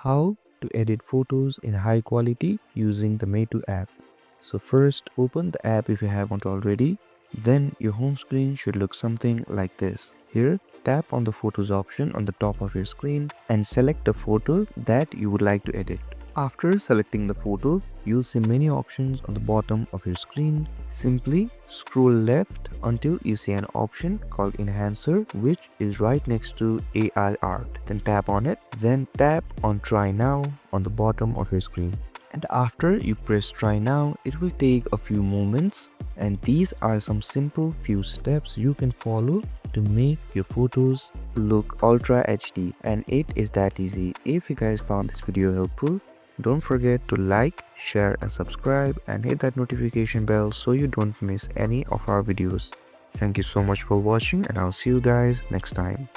How to edit photos in high quality using the Meitu app. So first open the app if you haven't already. Then your home screen should look something like this. Here, tap on the photos option on the top of your screen and select the photo that you would like to edit. After selecting the photo, you'll see many options on the bottom of your screen. Simply scroll left until you see an option called Enhancer, which is right next to AI Art. Then tap on it. Then tap on Try Now on the bottom of your screen. And after you press Try Now, it will take a few moments. And these are some simple few steps you can follow to make your photos look ultra HD, and it is that easy. If you guys found this video helpful, don't forget to like, share and subscribe and hit that notification bell so you don't miss any of our videos. Thank you so much for watching and I'll see you guys next time.